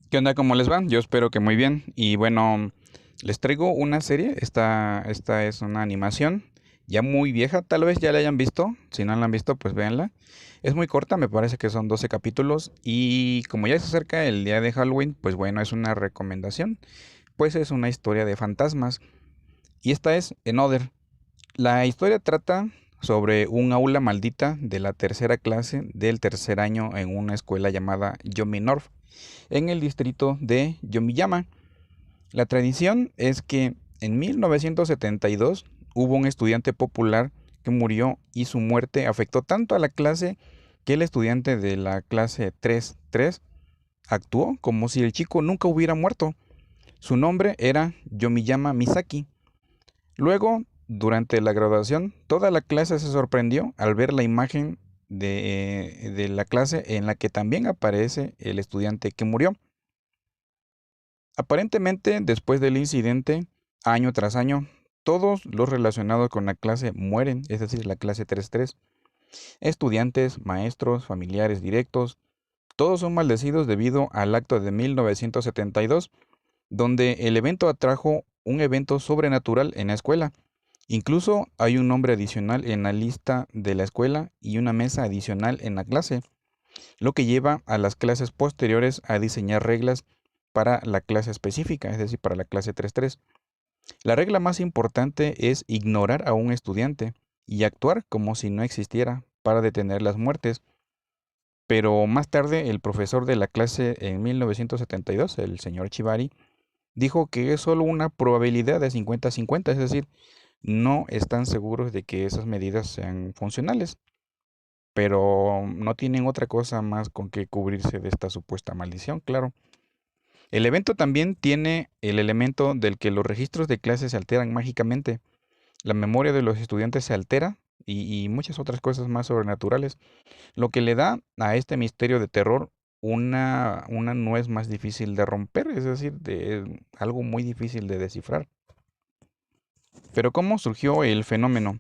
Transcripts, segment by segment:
¿Qué onda? ¿Cómo les va? Yo espero que muy bien. Y bueno, les traigo una serie. Esta es una animación ya muy vieja. Tal vez ya la hayan visto. Si no la han visto, pues véanla. Es muy corta, me parece que son 12 capítulos. Y como ya se acerca el día de Halloween, pues bueno, es una recomendación. Pues es una historia de fantasmas. Y esta es Another. La historia trata sobre un aula maldita de la tercera clase del tercer año en una escuela llamada Yomi North, en el distrito de Yomiyama. La tradición es que en 1972 hubo un estudiante popular que murió y su muerte afectó tanto a la clase que el estudiante de la clase 3-3 actuó como si el chico nunca hubiera muerto. Su nombre era Yomiyama Misaki. Luego, durante la graduación, toda la clase se sorprendió al ver la imagen de la clase en la que también aparece el estudiante que murió. Aparentemente, después del incidente, año tras año, todos los relacionados con la clase mueren, es decir, la clase 3-3. Estudiantes, maestros, familiares directos, todos son maldecidos debido al acto de 1972, donde el evento atrajo un evento sobrenatural en la escuela. Incluso hay un nombre adicional en la lista de la escuela y una mesa adicional en la clase, lo que lleva a las clases posteriores a diseñar reglas para la clase específica, es decir, para la clase 3-3. La regla más importante es ignorar a un estudiante y actuar como si no existiera para detener las muertes. Pero más tarde el profesor de la clase en 1972, el señor Chivari, dijo que es solo una probabilidad de 50-50, es decir, no están seguros de que esas medidas sean funcionales, pero no tienen otra cosa más con que cubrirse de esta supuesta maldición, claro. El evento también tiene el elemento del que los registros de clase se alteran mágicamente, la memoria de los estudiantes se altera y muchas otras cosas más sobrenaturales, lo que le da a este misterio de terror una nuez más difícil de romper, es decir, de algo muy difícil de descifrar. Pero ¿cómo surgió el fenómeno?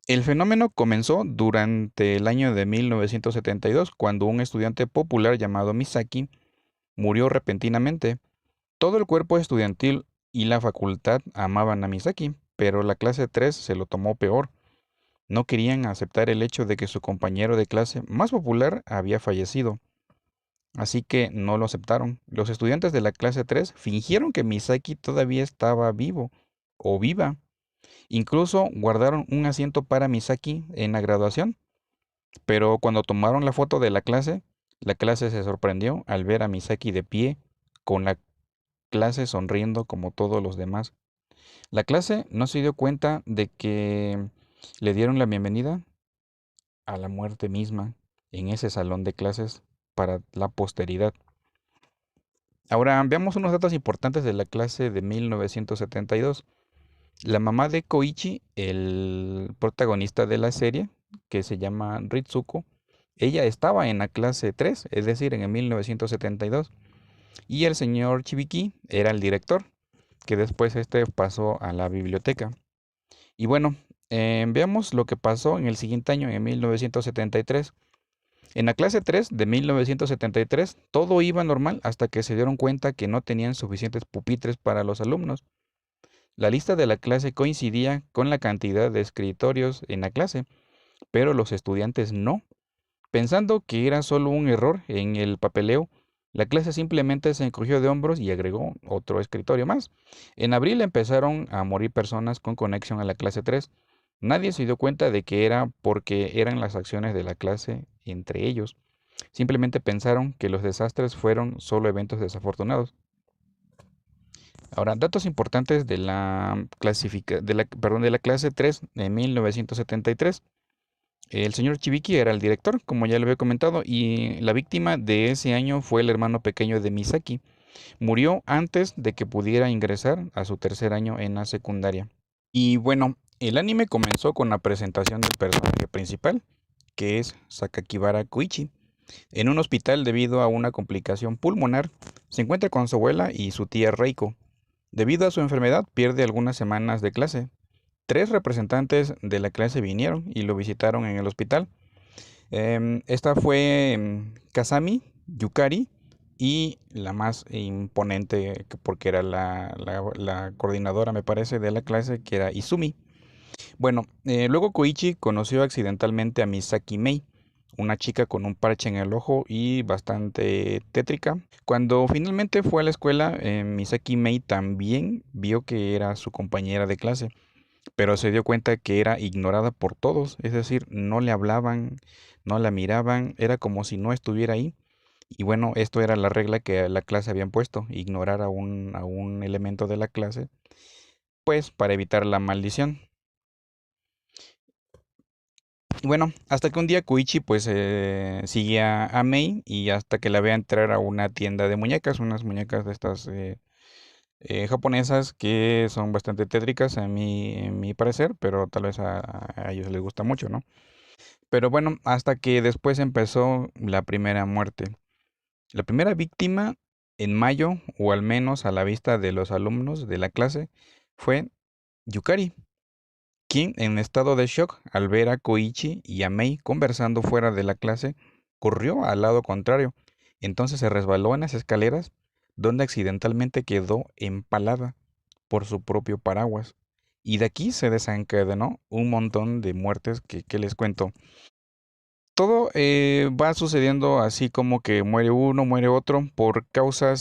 El fenómeno comenzó durante el año de 1972, cuando un estudiante popular llamado Misaki murió repentinamente. Todo el cuerpo estudiantil y la facultad amaban a Misaki, pero la clase 3 se lo tomó peor. No querían aceptar el hecho de que su compañero de clase más popular había fallecido, así que no lo aceptaron. Los estudiantes de la clase 3 fingieron que Misaki todavía estaba vivo o viva. Incluso guardaron un asiento para Misaki en la graduación, pero cuando tomaron la foto de la clase se sorprendió al ver a Misaki de pie, con la clase sonriendo como todos los demás. La clase no se dio cuenta de que le dieron la bienvenida a la muerte misma en ese salón de clases para la posteridad. Ahora veamos unos datos importantes de la clase de 1972. La mamá de Koichi, el protagonista de la serie, que se llama Ritsuko, ella estaba en la clase 3, es decir, en el 1972, y el señor Chibiki era el director, que después este pasó a la biblioteca. Y bueno, veamos lo que pasó en el siguiente año, en 1973. En la clase 3 de 1973, todo iba normal hasta que se dieron cuenta que no tenían suficientes pupitres para los alumnos. La lista de la clase coincidía con la cantidad de escritorios en la clase, pero los estudiantes no. Pensando que era solo un error en el papeleo, la clase simplemente se encogió de hombros y agregó otro escritorio más. En abril empezaron a morir personas con conexión a la clase 3. Nadie se dio cuenta de que era porque eran las acciones de la clase entre ellos. Simplemente pensaron que los desastres fueron solo eventos desafortunados. Ahora, datos importantes de de la clase 3 de 1973. El señor Chibiki era el director, como ya le había comentado, y la víctima de ese año fue el hermano pequeño de Misaki. Murió antes de que pudiera ingresar a su tercer año en la secundaria. Y bueno, el anime comenzó con la presentación del personaje principal, que es Sakakibara Koichi. En un hospital debido a una complicación pulmonar, se encuentra con su abuela y su tía Reiko. Debido a su enfermedad, pierde algunas semanas de clase. Tres representantes de la clase vinieron y lo visitaron en el hospital. Esta fue Kasami, Yukari y la más imponente, porque era la coordinadora, me parece, de la clase, que era Izumi. Bueno, luego Koichi conoció accidentalmente a Misaki Mei, una chica con un parche en el ojo y bastante tétrica. Cuando finalmente fue a la escuela, Misaki Mei también vio que era su compañera de clase, pero se dio cuenta que era ignorada por todos, es decir, no le hablaban, no la miraban, era como si no estuviera ahí. Y bueno, esto era la regla que la clase habían puesto, ignorar a un elemento de la clase, pues para evitar la maldición. Y bueno, hasta que un día Koichi pues sigue a Mei y hasta que la vea entrar a una tienda de muñecas, unas muñecas de estas japonesas que son bastante tétricas en mi parecer, pero tal vez a ellos les gusta mucho, ¿no? Pero bueno, hasta que después empezó la primera muerte. La primera víctima en mayo, o al menos a la vista de los alumnos de la clase, fue Yukari, quien en estado de shock al ver a Koichi y a Mei conversando fuera de la clase, corrió al lado contrario. Entonces se resbaló en las escaleras, donde accidentalmente quedó empalada por su propio paraguas. Y de aquí se desencadenó un montón de muertes que les cuento. Todo va sucediendo así como que muere uno, muere otro por causas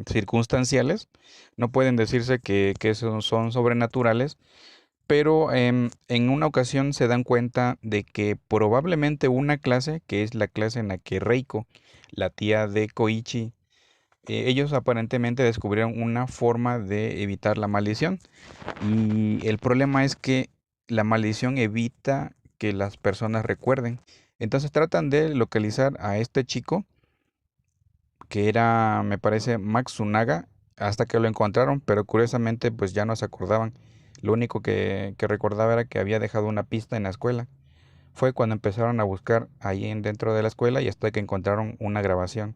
circunstanciales. No pueden decirse que son sobrenaturales, pero en una ocasión se dan cuenta de que probablemente una clase, que es la clase en la que Reiko, la tía de Koichi, ellos aparentemente descubrieron una forma de evitar la maldición. Y el problema es que la maldición evita que las personas recuerden. Entonces tratan de localizar a este chico, que era, me parece, Matsunaga, hasta que lo encontraron, pero curiosamente pues ya no se acordaban. Lo único que recordaba era que había dejado una pista en la escuela. Fue cuando empezaron a buscar ahí dentro de la escuela y hasta que encontraron una grabación.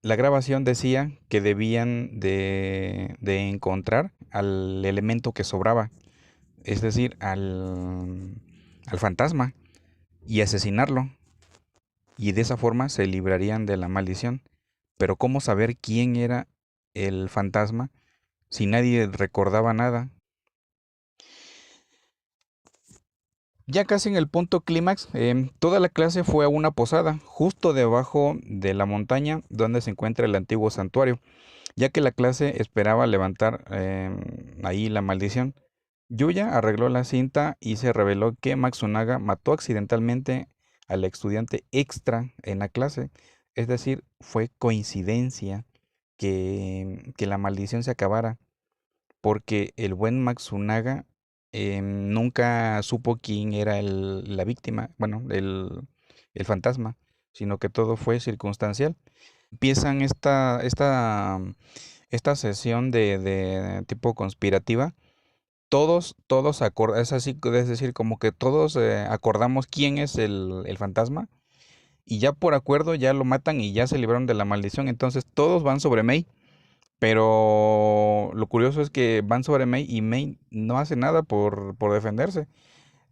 La grabación decía que debían de encontrar al elemento que sobraba, es decir, al fantasma, y asesinarlo. Y de esa forma se librarían de la maldición. Pero ¿cómo saber quién era el fantasma si nadie recordaba nada? Ya casi en el punto clímax, toda la clase fue a una posada, justo debajo de la montaña donde se encuentra el antiguo santuario, ya que la clase esperaba levantar ahí la maldición. Yuya arregló la cinta y se reveló que Matsunaga mató accidentalmente al estudiante extra en la clase. Es decir, fue coincidencia que la maldición se acabara, porque el buen Matsunaga nunca supo quién era la víctima, bueno, el fantasma, sino que todo fue circunstancial. Empiezan esta sesión de tipo conspirativa. Es así, es decir, como que todos acordamos quién es el fantasma y ya por acuerdo ya lo matan y ya se libraron de la maldición. Entonces todos van sobre Mei, pero lo curioso es que van sobre Mei y Mei no hace nada por defenderse.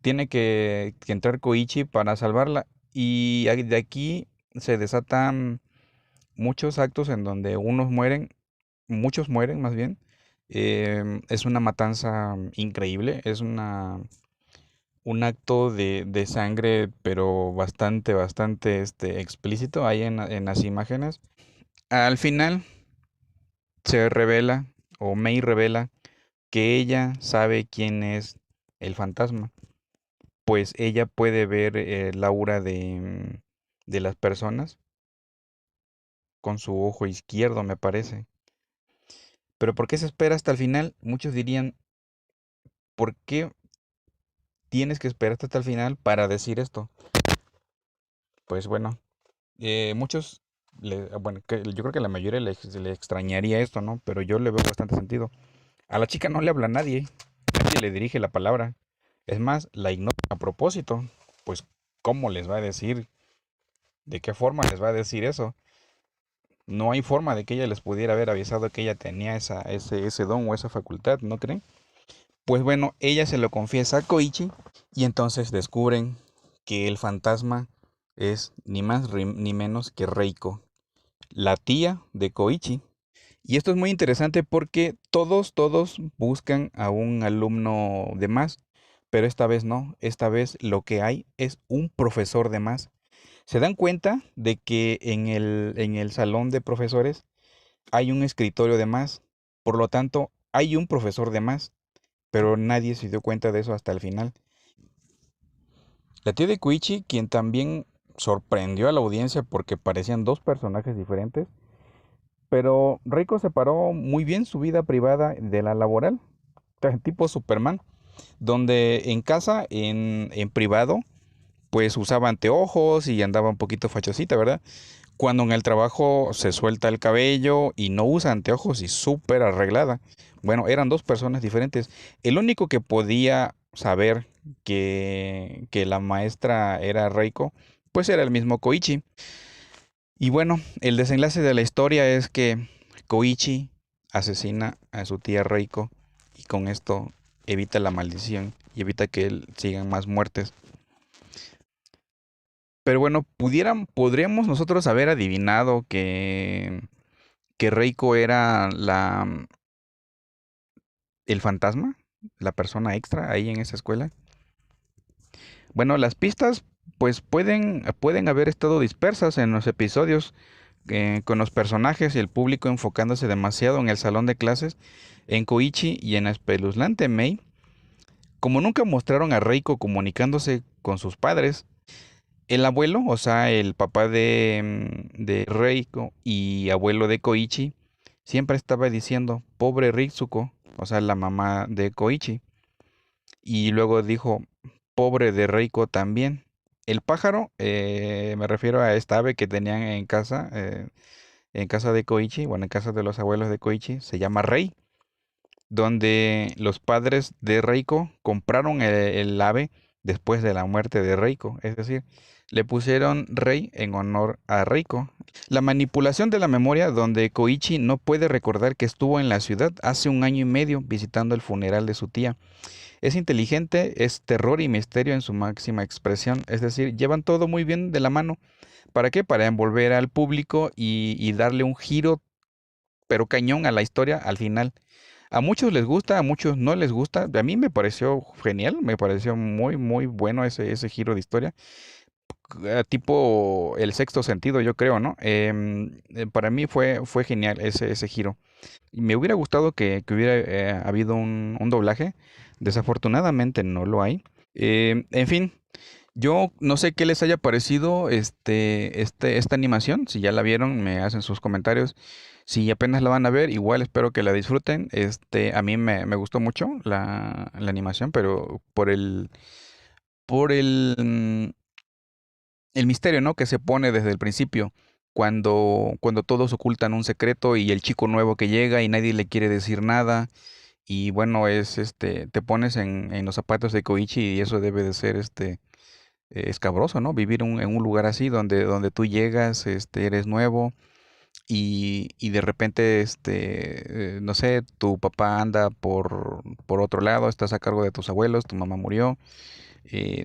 Tiene que entrar Koichi para salvarla y de aquí se desatan muchos actos en donde unos mueren, muchos mueren más bien. Es una matanza increíble, es un acto de sangre, pero bastante explícito ahí en las imágenes. Al final se revela, o Mei revela, que ella sabe quién es el fantasma, pues ella puede ver el aura de las personas con su ojo izquierdo, me parece. Pero ¿por qué se espera hasta el final? Muchos dirían, ¿por qué tienes que esperar hasta el final para decir esto? Pues bueno, muchos, bueno, yo creo que a la mayoría le extrañaría esto, ¿no? Pero yo le veo bastante sentido. A la chica no le habla a nadie, nadie le dirige la palabra. Es más, la ignora a propósito. Pues, ¿cómo les va a decir? ¿De qué forma les va a decir eso? No hay forma de que ella les pudiera haber avisado que ella tenía ese don o esa facultad, ¿no creen? Pues bueno, ella se lo confiesa a Koichi y entonces descubren que el fantasma es ni más ni menos que Reiko, la tía de Koichi. Y esto es muy interesante porque todos buscan a un alumno de más, pero esta vez no, esta vez lo que hay es un profesor de más. Se dan cuenta de que en el salón de profesores hay un escritorio de más, por lo tanto hay un profesor de más, pero nadie se dio cuenta de eso hasta el final. La tía de Koichi, quien también sorprendió a la audiencia porque parecían dos personajes diferentes, pero Reiko separó muy bien su vida privada de la laboral, tipo Superman, donde en casa, en privado, pues usaba anteojos y andaba un poquito fachosita, ¿verdad? Cuando en el trabajo se suelta el cabello y no usa anteojos y súper arreglada. Bueno, eran dos personas diferentes. El único que podía saber que la maestra era Reiko, pues era el mismo Koichi. Y bueno, el desenlace de la historia es que Koichi asesina a su tía Reiko y con esto evita la maldición y evita que él sigan más muertes. Pero bueno, podríamos nosotros haber adivinado que Reiko era el fantasma, la persona extra ahí en esa escuela. Bueno, las pistas pues pueden haber estado dispersas en los episodios, con los personajes y el público enfocándose demasiado en el salón de clases, en Koichi y en la espeluznante Mei. Como nunca mostraron a Reiko comunicándose con sus padres, el abuelo, o sea, el papá de Reiko y abuelo de Koichi, siempre estaba diciendo, pobre Ritsuko, o sea, la mamá de Koichi. Y luego dijo, pobre de Reiko también. El pájaro, me refiero a esta ave que tenían en casa de Koichi, bueno, en casa de los abuelos de Koichi, se llama Rei, donde los padres de Reiko compraron el ave después de la muerte de Reiko, es decir, le pusieron Rei en honor a Reiko. La manipulación de la memoria, donde Koichi no puede recordar que estuvo en la ciudad hace un año y medio visitando el funeral de su tía. Es inteligente, es terror y misterio en su máxima expresión, es decir, llevan todo muy bien de la mano. ¿Para qué? Para envolver al público y darle un giro, pero cañón a la historia al final. A muchos les gusta, a muchos no les gusta. A mí me pareció genial, me pareció muy bueno ese giro de historia. Tipo el sexto sentido, yo creo, ¿no? Para mí fue genial ese giro. Y me hubiera gustado que hubiera habido un doblaje. Desafortunadamente no lo hay. En fin, yo no sé qué les haya parecido esta animación. Si ya la vieron, me hacen sus comentarios. Si apenas la van a ver, igual espero que la disfruten. A mí me gustó mucho la animación, pero por el misterio, ¿no? Que se pone desde el principio, cuando todos ocultan un secreto y el chico nuevo que llega y nadie le quiere decir nada. Y bueno, te pones en los zapatos de Koichi y eso debe de ser escabroso, ¿no? Vivir en un lugar así donde tú llegas, eres nuevo y de repente, no sé, tu papá anda por otro lado, estás a cargo de tus abuelos, tu mamá murió,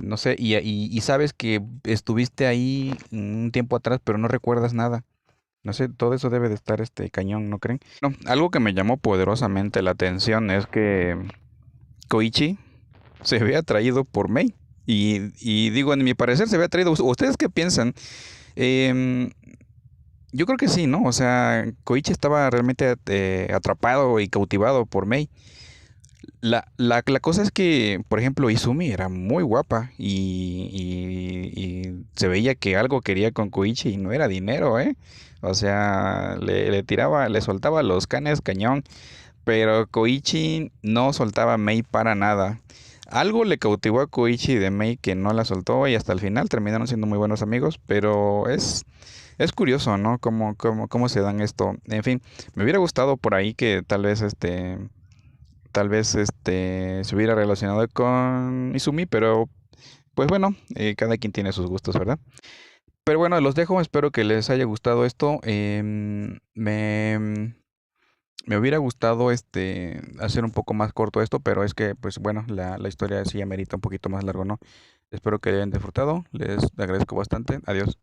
no sé, y sabes que estuviste ahí un tiempo atrás, pero no recuerdas nada. No sé, todo eso debe de estar cañón, ¿no creen? No, algo que me llamó poderosamente la atención es que Koichi se ve atraído por Mei. Y digo, en mi parecer se ve atraído. ¿Ustedes qué piensan? Em, yo creo que sí, ¿no? O sea, Koichi estaba realmente atrapado y cautivado por Mei. La cosa es que, por ejemplo, Izumi era muy guapa y se veía que algo quería con Koichi y no era dinero, ¿eh? O sea, le tiraba, le soltaba los canes cañón, pero Koichi no soltaba a Mei para nada. Algo le cautivó a Koichi de Mei que no la soltó y hasta el final terminaron siendo muy buenos amigos, pero es curioso, ¿no? Cómo se dan esto. En fin, me hubiera gustado por ahí que tal vez se hubiera relacionado con Izumi, pero pues bueno, cada quien tiene sus gustos, ¿verdad? Pero bueno, los dejo, espero que les haya gustado esto. Me hubiera gustado hacer un poco más corto esto, pero es que pues bueno, la historia sí amerita un poquito más largo, ¿no? Espero que hayan disfrutado. Les agradezco bastante. Adiós.